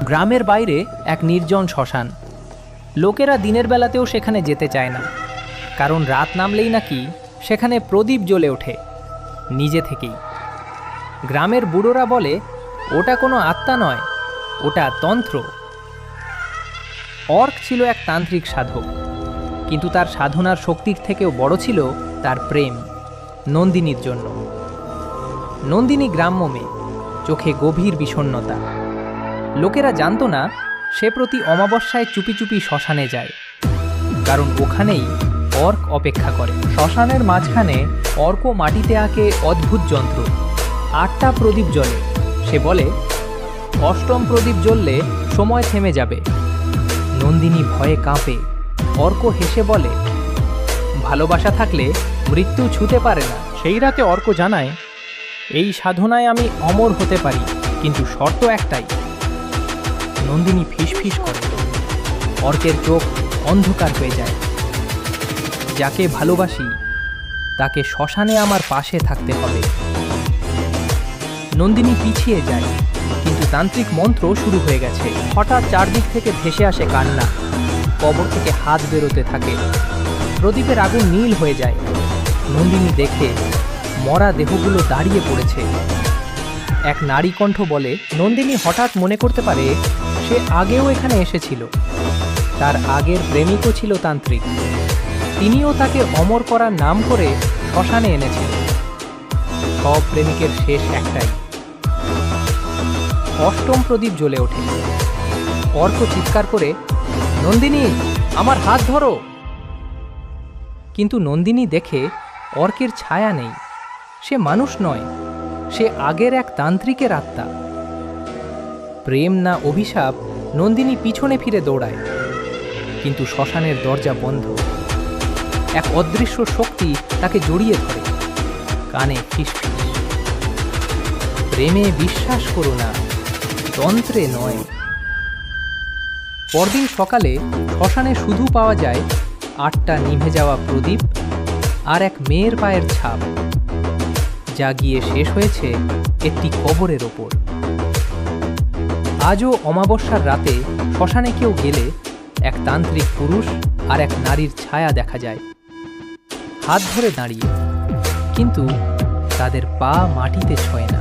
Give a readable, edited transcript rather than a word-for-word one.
গ্রামের বাইরে এক নির্জন শ্মশান। লোকেরা দিনের বেলাতেও সেখানে যেতে চায় না, কারণ রাত নামলেই নাকি সেখানে প্রদীপ জ্বলে ওঠে নিজে থেকেই। গ্রামের বুড়োরা বলে ওটা কোনো আত্মা নয়, ওটা তন্ত্র। অর্ক ছিল এক তান্ত্রিক সাধক, কিন্তু তার সাধনার শক্তির থেকেও বড় ছিল তার প্রেম নন্দিনীর জন্য। নন্দিনী গ্রাম্য মেয়ে, চোখে গভীর বিষণ্ণতা। লোকেরা জানতো না সে প্রতি অমাবস্যায় চুপি চুপি শ্মশানে যায়, কারণ ওখানেই অর্ক অপেক্ষা করে। শ্মশানের মাঝখানে অর্ক মাটিতে আঁকে অদ্ভুত যন্ত্র। 8টা প্রদীপ জ্বলে। সে বলে 8ম প্রদীপ জ্বললে সময় থেমে যাবে। নন্দিনী ভয়ে কাঁপে। অর্ক হেসে বলে, ভালোবাসা থাকলে মৃত্যু ছুঁতে পারে না। সেই রাতে অর্ক জানায়, এই সাধনায় আমি অমর হতে পারি, কিন্তু শর্ত একটাই। নন্দিনী ফিসফিস করে। অর্কের চোখ অন্ধকার হয়ে যায়। যাকে ভালোবাসি তাকে শ্মশানে আমার পাশে থাকতে হবে। নন্দিনী পিছিয়ে যায়, কিন্তু তান্ত্রিক মন্ত্র শুরু হয়ে গেছে। হঠাৎ চারদিক থেকে ভেসে আসে কান্না। কবর থেকে হাত বেরোতে থাকে। প্রদীপের আগুন নীল হয়ে যায়। নন্দিনী দেখে মরা দেহগুলো দাঁড়িয়ে পড়েছে। এক নারী কণ্ঠ বলে, নন্দিনী হঠাৎ মনে করতে পারে সে আগেও এখানে এসেছিল। তার আগের প্রেমিকও ছিল তান্ত্রিক। তিনিও তাকে অমর করার নাম করে শ্মশানে এনেছেন। সব প্রেমিকের শেষ একটাই। 8ম প্রদীপ জ্বলে ওঠে। অর্ক চিৎকার করে, নন্দিনী, আমার হাত ধরো। কিন্তু নন্দিনী দেখে অর্কের ছায়া নেই। সে মানুষ নয়, সে আগের এক তান্ত্রিকের আত্মা। প্রেম না অভিশাপ, নন্দিনী পিছনে ফিরে দৌড়ায়, কিন্তু শ্মশানের দরজা বন্ধ। এক অদৃশ্য শক্তি তাকে জড়িয়ে ধরে, কানে ফিসফিস, প্রেমে বিশ্বাস করো না, তন্ত্রে নয়। পরদিন সকালে শ্মশানে শুধু পাওয়া যায় 8টা নিভে যাওয়া প্রদীপ আর এক মেয়ের পায়ের ছাপ, যা গিয়ে শেষ হয়েছে একটি কবরের ওপর। আজও অমাবস্যার রাতে শ্মশানে কেউ গেলে এক তান্ত্রিক পুরুষ আর এক নারীর ছায়া দেখা যায়, হাত ধরে দাঁড়িয়ে, কিন্তু তাদের পা মাটিতে ছোঁয় না।